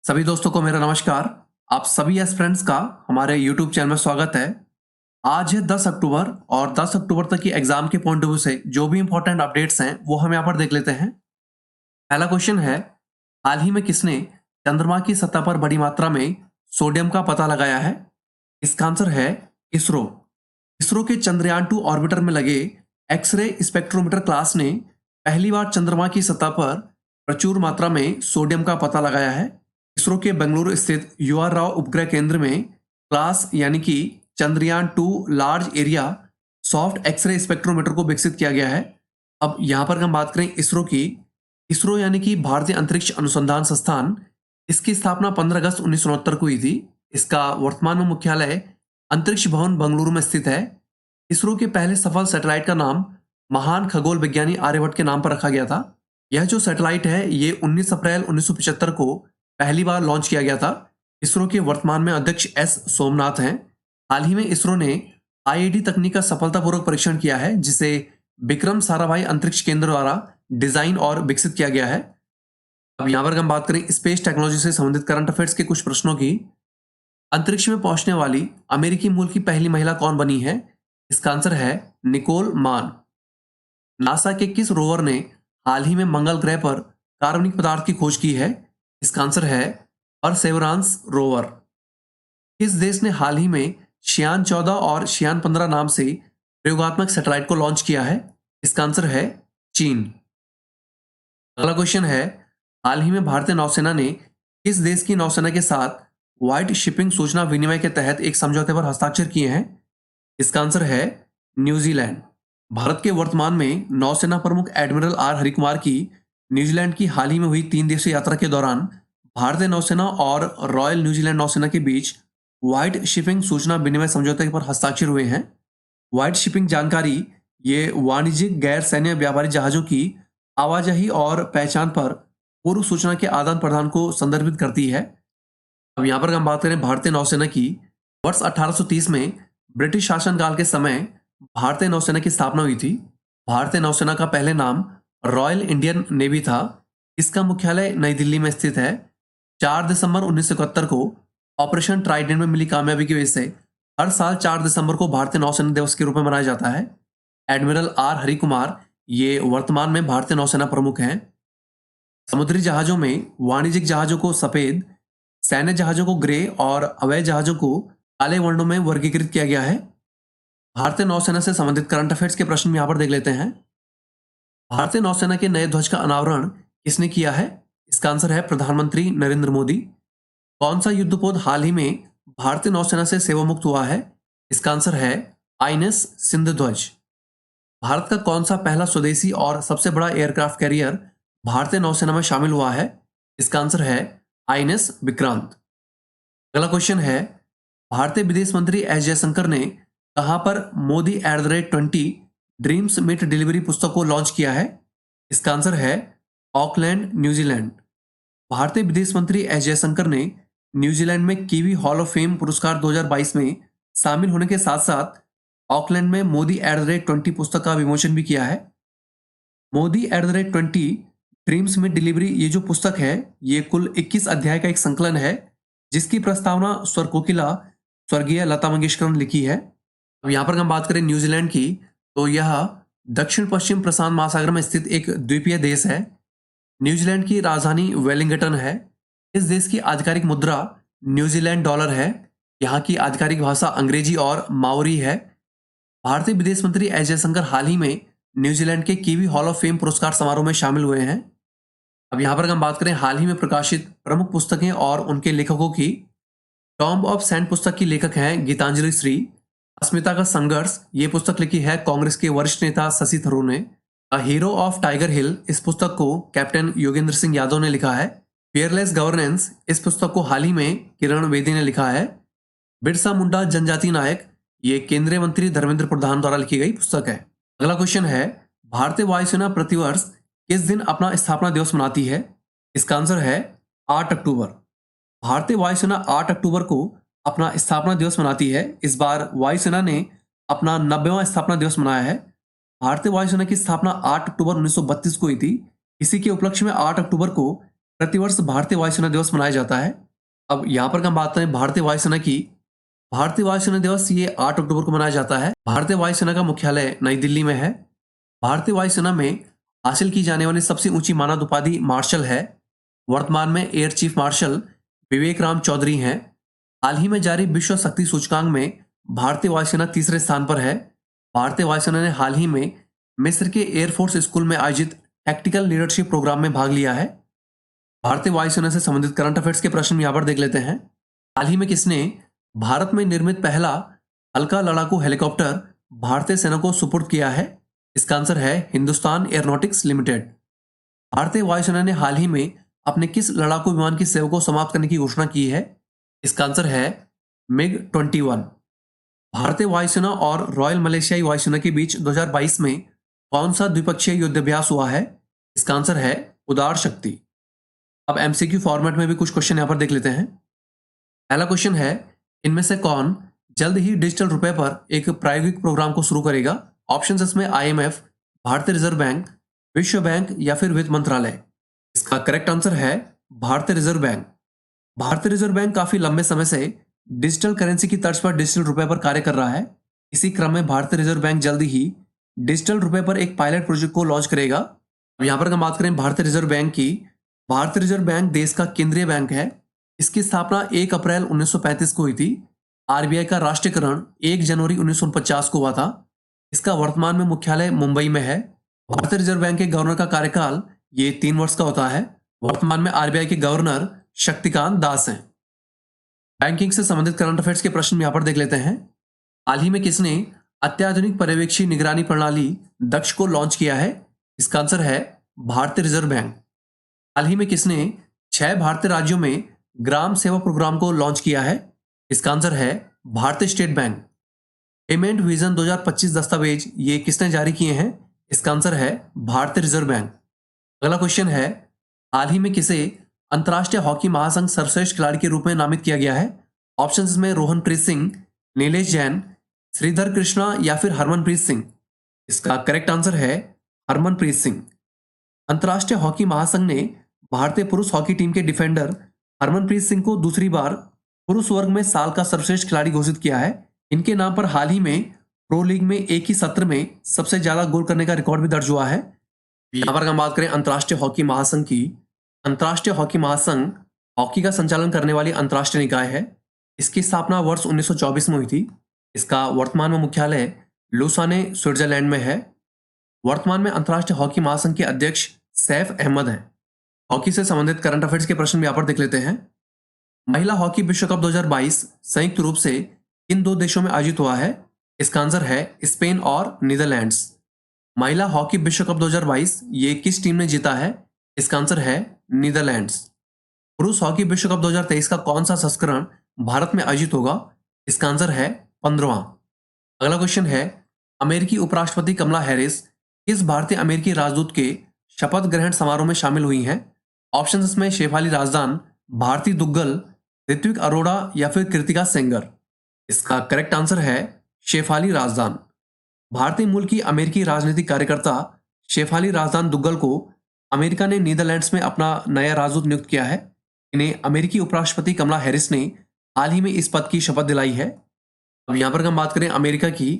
सभी दोस्तों को मेरा नमस्कार। आप सभी एस्पिरेंट्स का हमारे YouTube चैनल में स्वागत है। आज है 10 अक्टूबर और 10 अक्टूबर तक की एग्जाम के पॉइंट ऑफ व्यू से जो भी इंपॉर्टेंट अपडेट्स हैं वो हम यहाँ पर देख लेते हैं। पहला क्वेश्चन है, हाल ही में किसने चंद्रमा की सतह पर बड़ी मात्रा में सोडियम का पता लगाया है? इसका आंसर है इसरो। इसरो के चंद्रयान-2 ऑर्बिटर में लगे एक्सरे स्पेक्ट्रोमीटर क्लास ने पहली बार चंद्रमा की सतह पर प्रचुर मात्रा में सोडियम का पता लगाया है। इसरो के बेंगलुरु स्थित UR राव उपग्रह केंद्र में क्लास यानी कि Chandrayaan large area soft x-ray spectrometer को विकसित किया गया है। अब यहाँ पर हम बात करें इसरो की, इसरो यानी कि भारतीय अंतरिक्ष अनुसंधान संस्थान, इसकी स्थापना 15 अगस्त 1969 को हुई थी। इसका वर्तमान में मुख्यालय अंतरिक्ष भवन बेंगलुरु में स्थित है। इसरो के पहले सफल सैटेलाइट का नाम महान खगोल विज्ञानी आर्यभट्ट के नाम पर रखा गया था। यह जो सैटेलाइट है ये 19 अप्रैल 1975 को पहली बार लॉन्च किया गया था। इसरो के वर्तमान में अध्यक्ष एस सोमनाथ हैं। हाल ही में इसरो ने IIT तकनीक का सफलतापूर्वक परीक्षण किया है जिसे विक्रम साराभाई अंतरिक्ष केंद्र द्वारा डिजाइन और विकसित किया गया है। अब यहाँ पर हम बात करें स्पेस टेक्नोलॉजी से संबंधित करंट अफेयर्स के कुछ प्रश्नों की। अंतरिक्ष में पहुंचने वाली अमेरिकी मूल की पहली महिला कौन बनी है? इसका आंसर है निकोल मान। नासा के किस रोवर ने हाल ही में मंगल ग्रह पर कार्बनिक पदार्थ की खोज की है? इसका आंसर है परसेवरांस रोवर। किस देश ने हाल ही में शियान 14 और शियान 15 नाम से प्रयोगात्मक सैटेलाइट को लॉन्च किया है? इसका आंसर है चीन। अगला क्वेश्चन है, हाल ही में भारतीय नौसेना ने किस देश की नौसेना के साथ व्हाइट शिपिंग सूचना विनिमय के तहत एक समझौते पर हस्ताक्षर किए हैं? इसका आंसर है न्यूजीलैंड। भारत के वर्तमान में नौसेना प्रमुख एडमिरल R हरिकुमार की न्यूजीलैंड की हाल ही में हुई 3 दिवसीय यात्रा के दौरान भारतीय नौसेना और रॉयल न्यूजीलैंड नौसेना के बीच व्हाइट शिपिंग सूचना विनिमय समझौते पर हस्ताक्षर हुए हैं। व्हाइट शिपिंग जानकारी ये वाणिज्यिक गैर सैन्य व्यापारी जहाजों की आवाजाही और पहचान पर पूर्व सूचना के आदान प्रदान को संदर्भित करती है। अब यहाँ पर हम बात करें भारतीय नौसेना की, वर्ष 1830 में ब्रिटिश शासनकाल के समय भारतीय नौसेना की स्थापना हुई थी। भारतीय नौसेना का पहले नाम रॉयल इंडियन नेवी था। इसका मुख्यालय नई दिल्ली में स्थित है। 4 दिसंबर 1971 को ऑपरेशन ट्राइडेंट में मिली कामयाबी की वजह से हर साल 4 दिसंबर को भारतीय नौसेना दिवस के रूप में मनाया जाता है। एडमिरल R हरिकुमार ये वर्तमान में भारतीय नौसेना प्रमुख हैं। समुद्री जहाजों में वाणिज्यिक जहाजों को सफेद, सैन्य जहाजों को ग्रे और अवैध जहाजों को काले वर्णों में वर्गीकृत किया गया है। भारतीय नौसेना से संबंधित करंट अफेयर्स के प्रश्न यहाँ पर देख लेते हैं। भारतीय नौसेना के नए ध्वज का अनावरण किसने किया है? इसका आंसर है प्रधानमंत्री नरेंद्र मोदी। कौन सा युद्धपोत हाल ही में भारतीय नौसेना से सेवामुक्त हुआ है? इसका आंसर है INS सिंधध्वज। भारत का कौन सा पहला स्वदेशी और सबसे बड़ा एयरक्राफ्ट कैरियर भारतीय नौसेना में शामिल हुआ है? इसका आंसर है INS विक्रांत। अगला क्वेश्चन है, भारतीय विदेश मंत्री S जयशंकर ने कहां पर मोदी @20 ड्रीम्स मीट डिलीवरी पुस्तक को लॉन्च किया है? इसका आंसर है ऑकलैंड, न्यूजीलैंड। भारतीय विदेश मंत्री S जयशंकर ने न्यूजीलैंड में कीवी हॉल ऑफ फेम पुरस्कार 2022 में शामिल होने के साथ साथ ऑकलैंड में मोदी @20 पुस्तक का विमोचन भी किया है। मोदी @20 ड्रीम्स मीट डिलीवरी ये जो पुस्तक है ये कुल 21 अध्याय का एक संकलन है जिसकी प्रस्तावना स्वर कोकिला स्वर्गीय लता मंगेशकर ने लिखी है। अब यहाँ पर हम बात करें न्यूजीलैंड की, तो यह दक्षिण पश्चिम प्रशांत महासागर में स्थित एक द्वीपीय देश है। न्यूजीलैंड की राजधानी वेलिंगटन है। इस देश की आधिकारिक मुद्रा न्यूजीलैंड डॉलर है। यहाँ की आधिकारिक भाषा अंग्रेजी और माओरी है। भारतीय विदेश मंत्री S जयशंकर हाल ही में न्यूजीलैंड के कीवी हॉल ऑफ फेम पुरस्कार समारोह में शामिल हुए हैं। अब यहाँ पर हम बात करें हाल ही में प्रकाशित प्रमुख पुस्तकें और उनके लेखकों की। टॉम्ब ऑफ सैंड पुस्तक की लेखक हैं गीतांजलि श्री। अस्मिता का संघर्ष ये पुस्तक लिखी है कांग्रेस के वरिष्ठ नेता शशि थरूर ने। अ हीरो ऑफ टाइगर हिल इस पुस्तक को कैप्टन योगेंद्र सिंह यादव ने लिखा है। फियरलेस गवर्नेंस इस पुस्तक को हाल ही में किरण बेदी ने लिखा है। बिरसा मुंडा जनजाति नायक ये केंद्रीय मंत्री धर्मेंद्र प्रधान द्वारा लिखी गई पुस्तक है। अगला क्वेश्चन है, भारतीय वायुसेना प्रतिवर्ष किस दिन अपना स्थापना दिवस मनाती है? इसका आंसर है 8 अक्टूबर। भारतीय वायुसेना 8 अक्टूबर को अपना स्थापना दिवस मनाती है। इस बार वायुसेना ने अपना 90वां स्थापना दिवस मनाया है। भारतीय वायुसेना की स्थापना 8 अक्टूबर 1932 को हुई थी। इसी के उपलक्ष्य में 8 अक्टूबर को प्रतिवर्ष भारतीय वायुसेना दिवस मनाया जाता है। अब यहाँ पर हम बात करें भारतीय वायुसेना की। भारतीय वायुसेना दिवस ये 8 अक्टूबर को मनाया जाता है। भारतीय वायुसेना का मुख्यालय नई दिल्ली में है। भारतीय वायुसेना में हासिल की जाने वाली सबसे ऊंची मानद उपाधि मार्शल है। वर्तमान में एयर चीफ मार्शल विवेक राम चौधरी हैं। हाल ही में जारी विश्व शक्ति सूचकांक में भारतीय वायुसेना तीसरे स्थान पर है। भारतीय वायुसेना ने हाल ही में मिस्र के एयरफोर्स स्कूल में आयोजित टैक्टिकल लीडरशिप प्रोग्राम में भाग लिया है। भारतीय वायुसेना से संबंधित करंट अफेयर्स के प्रश्न यहाँ पर देख लेते हैं। हाल ही में किसने भारत में निर्मित पहला हल्का लड़ाकू हेलीकॉप्टर भारतीय सेना को सुपुर्द किया है? इसका आंसर है हिंदुस्तान एयरोनॉटिक्स लिमिटेड। भारतीय वायुसेना ने हाल ही में अपने किस लड़ाकू विमान की सेवा को समाप्त करने की घोषणा की है? इसका आंसर है MiG-21। भारतीय वायुसेना और रॉयल मलेशियाई वायुसेना के बीच 2022 में कौन सा द्विपक्षीय युद्धाभ्यास हुआ है? इसका आंसर है उदार शक्ति। अब MCQ फॉर्मेट में भी कुछ क्वेश्चन यहां पर देख लेते हैं। पहला क्वेश्चन है, इनमें से कौन जल्द ही डिजिटल रुपए पर एक प्रायोगिक प्रोग्राम को शुरू करेगा? ऑप्शन इसमें IMF, भारतीय रिजर्व बैंक, विश्व बैंक या फिर वित्त मंत्रालय। इसका करेक्ट आंसर है भारतीय रिजर्व बैंक। भारतीय रिजर्व बैंक काफी लंबे समय से डिजिटल करेंसी की तर्ज पर डिजिटल रुपए पर कार्य कर रहा है। इसी क्रम में भारतीय रिजर्व बैंक जल्दी ही डिजिटल रुपए पर एक पायलट प्रोजेक्ट को लॉन्च करेगा। अब यहाँ पर हम बात करें भारतीय रिजर्व बैंक की। भारतीय रिजर्व बैंक देश का केंद्रीय बैंक है। इसकी स्थापना 1 अप्रैल 1935 को हुई थी। RBI का राष्ट्रीयकरण 1 जनवरी 1949 को हुआ था। इसका वर्तमान में मुख्यालय मुंबई में है। भारतीय रिजर्व बैंक के गवर्नर का कार्यकाल ये 3 वर्ष का होता है। वर्तमान में RBI के गवर्नर शक्तिकांत दास हैं। बैंकिंग से संबंधित करंट अफेयर्स के प्रश्न यहाँ पर देख लेते हैं। हाल ही में किसने अत्याधुनिक पर्यवेक्षी निगरानी प्रणाली दक्ष को लॉन्च किया है? इसका आंसर है भारतीय रिजर्व बैंक। हाल ही में किसने 6 भारतीय राज्यों में ग्राम सेवा प्रोग्राम को लॉन्च किया है? इसका आंसर है भारतीय स्टेट बैंक। पेमेंट विजन 2025 दस्तावेज ये किसने जारी किए हैं? इसका आंसर है भारतीय रिजर्व बैंक। अगला क्वेश्चन है, हाल ही में किसे अंतर्राष्ट्रीय हॉकी महासंघ सर्वश्रेष्ठ खिलाड़ी के रूप में नामित किया गया है? ऑप्शंस में रोहनप्रीत सिंह, नीलेश जैन, श्रीधर कृष्णा या फिर हरमनप्रीत सिंह। इसका करेक्ट आंसर है हरमनप्रीत सिंह। अंतर्राष्ट्रीय हॉकी महासंघ ने भारतीय पुरुष हॉकी टीम के डिफेंडर हरमनप्रीत सिंह को दूसरी बार पुरुष वर्ग में साल का सर्वश्रेष्ठ खिलाड़ी घोषित किया है। इनके नाम पर हाल ही में प्रो लीग में एक ही सत्र में सबसे ज्यादा गोल करने का रिकॉर्ड भी दर्ज हुआ है। यहाँ पर हम बात करें अंतर्राष्ट्रीय हॉकी महासंघ की। अंतर्राष्ट्रीय हॉकी महासंघ हॉकी का संचालन करने वाली अंतर्राष्ट्रीय निकाय है। इसकी स्थापना वर्ष 1924 में हुई थी। इसका वर्तमान में मुख्यालय लुसाने स्विट्जरलैंड में है। वर्तमान में अंतर्राष्ट्रीय हॉकी महासंघ के अध्यक्ष सैफ अहमद हैं। हॉकी से संबंधित करंट अफेयर्स के प्रश्न यहाँ पर देख लेते हैं। महिला हॉकी विश्व कप 2022 संयुक्त रूप से इन 2 देशों में आयोजित हुआ है? इसका आंसर है स्पेन और नीदरलैंड्स। महिला हॉकी विश्व कप 2022 ये किस टीम ने जीता है? इसका आंसर है नीदरलैंड्स। पुरुष हॉकी विश्व कप 2023 का कौन सा संस्करण भारत में आयोजित होगा? इसका आंसर है 15वां। अगला क्वेश्चन है, अमेरिकी उपराष्ट्रपति कमला हैरिस किस भारतीय अमेरिकी राजदूत के शपथ ग्रहण समारोह में शामिल हुई हैं? ऑप्शन में शेफाली राजदान, भारती दुग्गल, ऋत्विक अरोड़ा या फिर कृतिका सेंगर। इसका करेक्ट आंसर है शेफाली राजदान। भारतीय मूल की अमेरिकी राजनीतिक कार्यकर्ता शेफाली राजदान दुग्गल को अमेरिका ने नीदरलैंड्स में अपना नया राजदूत नियुक्त किया है। इन्हें अमेरिकी उपराष्ट्रपति कमला हैरिस ने हाल ही में इस पद की शपथ दिलाई है। अब यहाँ पर हम बात करें अमेरिका की।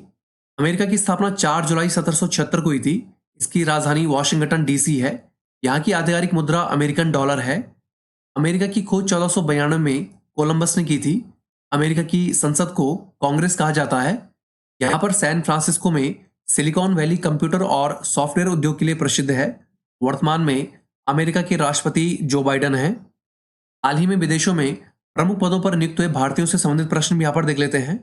अमेरिका की स्थापना 4 जुलाई 1776 को हुई थी। इसकी राजधानी वाशिंगटन DC है। यहाँ की आधिकारिक मुद्रा अमेरिकन डॉलर है। अमेरिका की खोज 1492 में कोलंबस ने की थी। अमेरिका की संसद को कांग्रेस कहा जाता है। यहाँ पर सैन फ्रांसिस्को में सिलिकॉन वैली कंप्यूटर और सॉफ्टवेयर उद्योग के लिए प्रसिद्ध है। वर्तमान में अमेरिका के राष्ट्रपति जो बाइडेन हैं। हाल ही में विदेशों में प्रमुख पदों पर नियुक्त हुए भारतीयों से संबंधित प्रश्न भी यहाँ पर देख लेते हैं।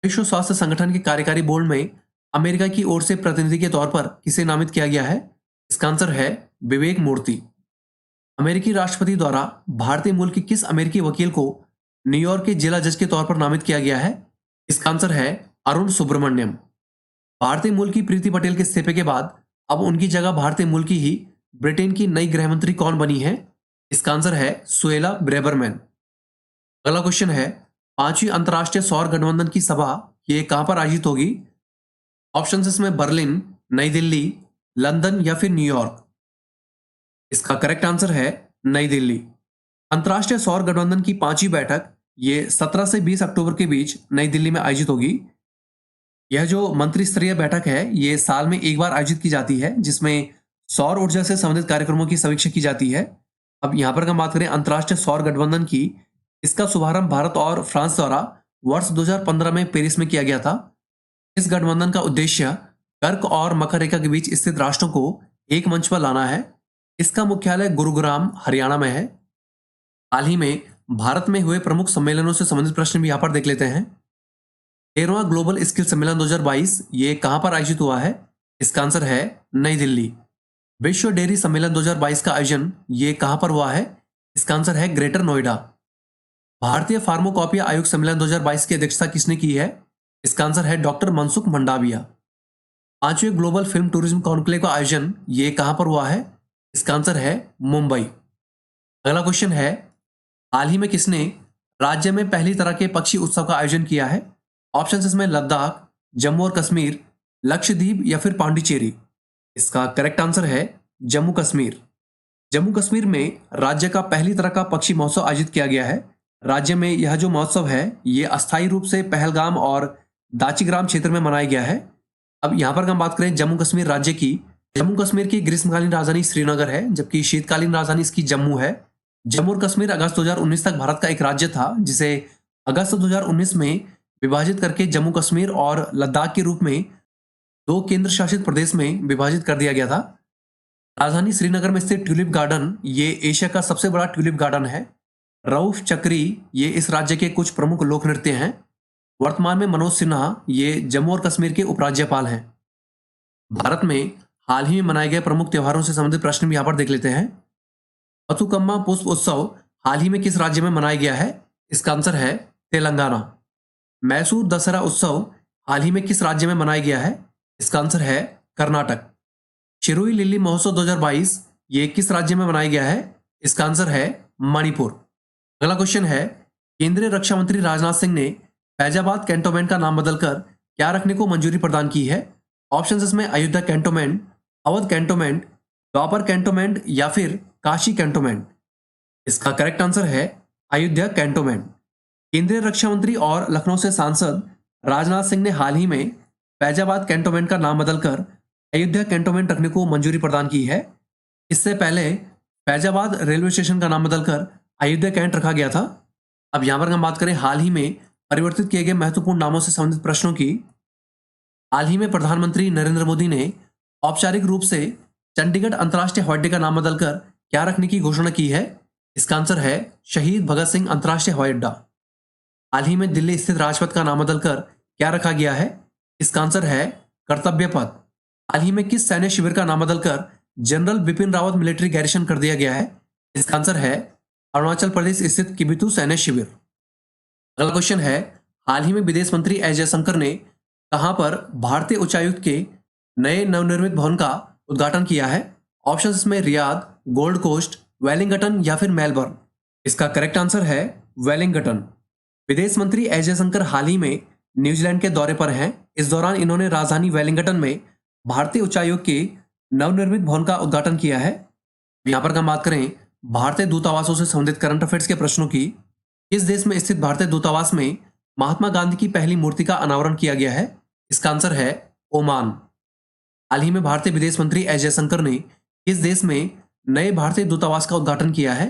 विश्व स्वास्थ्य संगठन के कार्यकारी बोर्ड में अमेरिका की ओर से प्रतिनिधि के तौर पर किसे नामित किया गया है? इसका आंसर है विवेक मूर्ति। अमेरिकी राष्ट्रपति द्वारा भारतीय मूल के किस अमेरिकी वकील को न्यूयॉर्क के जिला जज के तौर पर नामित किया गया है? इसका आंसर है अरुण सुब्रमण्यम। भारतीय मूल की प्रीति पटेल के इस्तीफे के बाद अब उनकी जगह भारतीय मूल की ही ब्रिटेन की नई गृह मंत्री कौन बनी है? इसका आंसर है सुएला ब्रेबरमैन। अगला क्वेश्चन है, 5वीं अंतर्राष्ट्रीय सौर गठबंधन की सभा ये कहां पर आयोजित होगी? ऑप्शन इसमें बर्लिन, नई दिल्ली, लंदन या फिर न्यूयॉर्क। इसका करेक्ट आंसर है नई दिल्ली। अंतर्राष्ट्रीय सौर गठबंधन की 5वीं बैठक ये 17 से 20 अक्टूबर के बीच नई दिल्ली में आयोजित होगी। यह जो मंत्री स्तरीय बैठक है ये साल में एक बार आयोजित की जाती है, जिसमें सौर ऊर्जा से संबंधित कार्यक्रमों की समीक्षा की जाती है। अब यहाँ पर हम बात करें अंतर्राष्ट्रीय सौर गठबंधन की, इसका शुभारंभ भारत और फ्रांस द्वारा वर्ष 2015 में पेरिस में किया गया था। इस गठबंधन का उद्देश्य कर्क और मकर रेखा के बीच स्थित राष्ट्रों को एक मंच पर लाना है। इसका मुख्यालय गुरुग्राम हरियाणा में है। हाल ही में भारत में हुए प्रमुख सम्मेलनों से संबंधित प्रश्न भी यहाँ पर देख लेते हैं। 13वां ग्लोबल स्किल सम्मेलन 2022 ये कहां पर आयोजित हुआ है? इसका आंसर है नई दिल्ली। विश्व डेयरी सम्मेलन 2022 का आयोजन ये कहां पर हुआ है? इसका आंसर है ग्रेटर नोएडा। भारतीय फार्माकोपिया आयोग सम्मेलन 2022 की अध्यक्षता किसने की है? इसका आंसर है डॉक्टर मनसुख मंडाविया। 5वें ग्लोबल फिल्म टूरिज्म कॉन्क्लेव का आयोजन ये कहां पर हुआ है? इसका आंसर है मुंबई। अगला क्वेश्चन है, हाल ही में किसने राज्य में पहली तरह के पक्षी उत्सव का आयोजन किया है? ऑप्शन इसमें लद्दाख, जम्मू और कश्मीर, लक्षद्वीप या फिर पांडिचेरी। इसका करेक्ट आंसर है जम्मू कश्मीर। जम्मू कश्मीर में राज्य का पहली तरह का पक्षी महोत्सव आयोजित किया गया है। राज्य में यह जो महोत्सव है ये अस्थायी रूप से पहलगाम और दाचीग्राम क्षेत्र में मनाया गया है। अब यहाँ पर हम बात करें जम्मू कश्मीर राज्य की, जम्मू कश्मीर की ग्रीष्मकालीन राजधानी श्रीनगर है, जबकि शीतकालीन राजधानी इसकी जम्मू है। जम्मू और कश्मीर अगस्त 2019 तक भारत का एक राज्य था, जिसे अगस्त 2019 में विभाजित करके जम्मू कश्मीर और लद्दाख के रूप में 2 केंद्र शासित प्रदेश में विभाजित कर दिया गया था। राजधानी श्रीनगर में स्थित ट्यूलिप गार्डन ये एशिया का सबसे बड़ा ट्यूलिप गार्डन है। रऊफ चक्री ये इस राज्य के कुछ प्रमुख लोक नृत्य हैं। वर्तमान में मनोज सिन्हा ये जम्मू और कश्मीर के उपराज्यपाल हैं। भारत में हाल ही में मनाए गए प्रमुख त्योहारों से संबंधित प्रश्न भी यहाँ पर देख लेते हैं। बथुकम्मा पुष्प उत्सव हाल ही में किस राज्य में मनाया गया है? इसका आंसर है तेलंगाना। मैसूर दशहरा उत्सव हाल ही में किस राज्य में मनाया गया है? इसका आंसर है कर्नाटक। शिरुई लिली महोत्सव 2022 ये किस राज्य में मनाया गया है? इसका आंसर है मणिपुर। अगला क्वेश्चन है, केंद्रीय रक्षा मंत्री राजनाथ सिंह ने फैजाबाद कैंटोनमेंट का नाम बदलकर क्या रखने को मंजूरी प्रदान की है? ऑप्शन इसमें अयोध्या कैंटोनमेंट, अवध कैंटोनमेंट, द्वापर कैंटोनमेंट या फिर काशी कैंटोनमेंट। इसका करेक्ट आंसर है अयोध्या कैंटोनमेंट। केंद्रीय रक्षा मंत्री और लखनऊ से सांसद राजनाथ सिंह ने हाल ही में फैजाबाद कैंटोनमेंट का नाम बदलकर अयोध्या कैंटोनमेंट रखने को मंजूरी प्रदान की है। इससे पहले फैजाबाद रेलवे स्टेशन का नाम बदलकर अयोध्या कैंट रखा गया था। अब यहां पर हम बात करें हाल ही में परिवर्तित किए गए महत्वपूर्ण नामों से संबंधित प्रश्नों की। हाल ही में प्रधानमंत्री नरेंद्र मोदी ने औपचारिक रूप से चंडीगढ़ अंतर्राष्ट्रीय हवाई अड्डे का नाम बदलकर क्या रखने की घोषणा की है? इसका आंसर है शहीद भगत सिंह अंतर्राष्ट्रीय हवाई अड्डा। हाल ही में दिल्ली स्थित राजपथ का नाम बदलकर क्या रखा गया है? इसका आंसर है कर्तव्य पथ। हाल ही में किस सैन्य शिविर का नाम बदलकर general Bipin Rawat military garrison कर दिया गया है? इसका आंसर है अरुणाचल प्रदेश स्थित किबिथु सैन्य शिविर। अगला क्वेश्चन है, हाल ही में विदेश मंत्री एस जयशंकर ने कहां पर भारतीय उच्चायुक्त के नए नवनिर्मित भवन का उद्घाटन किया है? ऑप्शन इसमें रियाद, गोल्ड कोस्ट, वेलिंगटन या फिर मेलबर्न। इसका करेक्ट आंसर है वेलिंगटन। विदेश मंत्री एस जयशंकर हाल ही में न्यूजीलैंड के दौरे पर हैं। इस दौरान इन्होंने राजधानी वेलिंगटन में भारतीय उच्चायोग के नवनिर्मित भवन का उद्घाटन किया है। यहां पर हम बात करें भारतीय दूतावासों से संबंधित करंट अफेयर्स के प्रश्नों की। किस देश में स्थित भारतीय दूतावास में महात्मा गांधी की पहली मूर्ति का अनावरण किया गया है? इसका आंसर है ओमान। हाल ही में भारतीय विदेश मंत्री एस जयशंकर ने किस देश में नए भारतीय दूतावास का उद्घाटन किया है?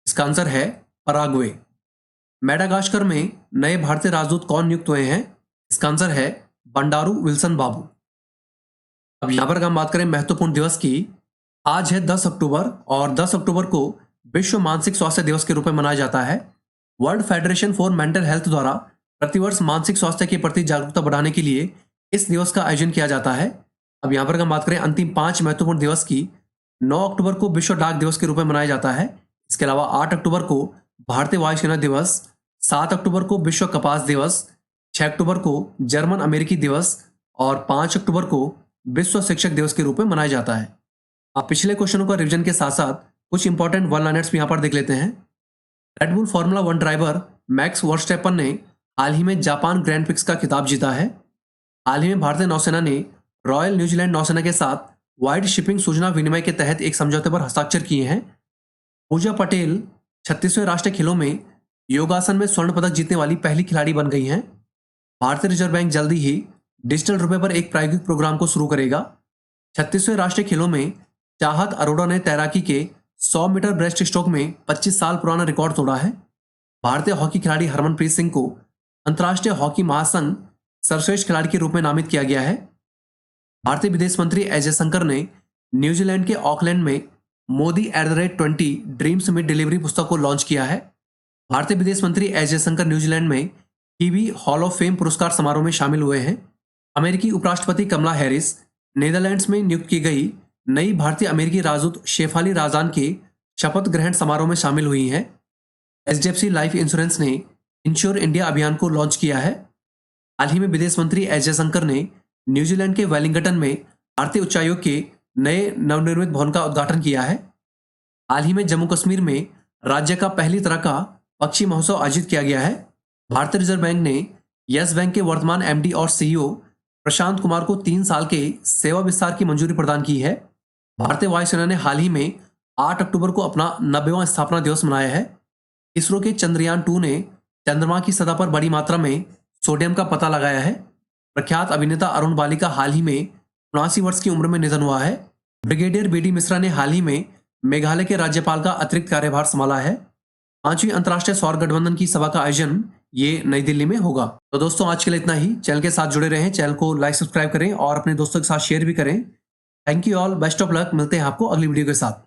इसका आंसर है पराग्वे। मेडागास्कर में नए भारतीय राजदूत कौन नियुक्त हुए हैं? इसका आंसर है बंडारू विल्सन बाबू। अब यहां पर हम बात करें महत्वपूर्ण दिवस की। आज है 10 अक्टूबर और 10 अक्टूबर को विश्व मानसिक स्वास्थ्य दिवस के रूप में मनाया जाता है। World federation for mental health द्वारा प्रतिवर्ष मानसिक स्वास्थ्य के प्रति जागरूकता बढ़ाने के लिए इस दिवस का आयोजन किया जाता है। अब यहाँ पर हम बात करें अंतिम 5 महत्वपूर्ण दिवस की। 9 अक्टूबर को विश्व डाक दिवस के रूप में मनाया जाता है। इसके अलावा 8 अक्टूबर को भारतीय वायुसेना दिवस, 7 अक्टूबर को विश्व कपास दिवस, 6 अक्टूबर को जर्मन अमेरिकी दिवस और 5 अक्टूबर को विश्व शिक्षक दिवस के रूप में मनाया जाता है। आप पिछले क्वेश्चनों का रिवीजन के साथ साथ कुछ इंपॉर्टेंट वन लाइनर्स भी यहाँ पर देख लेते हैं। Red Bull formula 1 driver max Verstappen ने हाल ही में जापान ग्रैंड प्रिक्स का खिताब जीता है। हाल ही में भारतीय नौसेना ने रॉयल न्यूजीलैंड नौसेना के साथ वाइड शिपिंग सूचना विनिमय के तहत एक समझौते पर हस्ताक्षर किए हैं। पूजा पटेल 36वें राष्ट्रीय खेलों में योगासन में स्वर्ण पदक जीतने वाली पहली खिलाड़ी बन गई हैं। भारतीय रिजर्व बैंक जल्दी ही डिजिटल रुपए पर एक प्रायोगिक प्रोग्राम को शुरू करेगा। 36वें राष्ट्रीय खेलों में चाहत अरोड़ा ने तैराकी के 100 मीटर ब्रेस्ट स्ट्रोक में 25 साल पुराना रिकॉर्ड तोड़ा है। भारतीय हॉकी खिलाड़ी हरमनप्रीत सिंह को अंतर्राष्ट्रीय हॉकी महासंघ सर्वश्रेष्ठ खिलाड़ी के रूप में नामित किया गया है। भारतीय विदेश मंत्री एस जयशंकर ने न्यूजीलैंड के ऑकलैंड में मोदी@20 ड्रीम्स मिड डिलीवरी पुस्तक को लॉन्च किया है। भारतीय विदेश मंत्री एस जयशंकर न्यूजीलैंड में टीवी हॉल ऑफ फेम पुरस्कार समारोह में शामिल हुए हैं। अमेरिकी उपराष्ट्रपति कमला हैरिस नीदरलैंड्स में नियुक्त की गई नई भारतीय अमेरिकी राजदूत शेफाली राजान के शपथ ग्रहण समारोह में शामिल हुई हैं। HDFC लाइफ इंश्योरेंस ने इंश्योर इंडिया अभियान को लॉन्च किया है। हाल ही में विदेश मंत्री एस जयशंकर ने न्यूजीलैंड के वेलिंगटन में भारतीय उच्चायोग के नए नवनिर्मित भवन का उद्घाटन किया है। हाल ही में जम्मू कश्मीर में राज्य का पहली तरह का पक्षी महोत्सव आयोजित किया गया है। भारतीय रिजर्व बैंक ने यस बैंक के वर्तमान MD और CEO प्रशांत कुमार को 3 साल के सेवा विस्तार की मंजूरी प्रदान की है। भारतीय वायुसेना ने हाल ही में 8 अक्टूबर को अपना 90वां स्थापना दिवस मनाया है। इसरो के चंद्रयान 2 ने चंद्रमा की सतह पर बड़ी मात्रा में सोडियम का पता लगाया है। प्रख्यात अभिनेता अरुण बाली का हाल ही में 79 वर्ष की उम्र में निधन हुआ है। ब्रिगेडियर BD मिश्रा ने हाल ही में मेघालय के राज्यपाल का अतिरिक्त कार्यभार संभाला है। 5वीं अंतर्राष्ट्रीय सौर गठबंधन की सभा का आयोजन ये नई दिल्ली में होगा। तो दोस्तों आज के लिए इतना ही। चैनल के साथ जुड़े रहें, चैनल को लाइक सब्सक्राइब करें और अपने दोस्तों के साथ शेयर भी करें। Thank you all, best of luck. मिलते हैं आपको अगली वीडियो के साथ।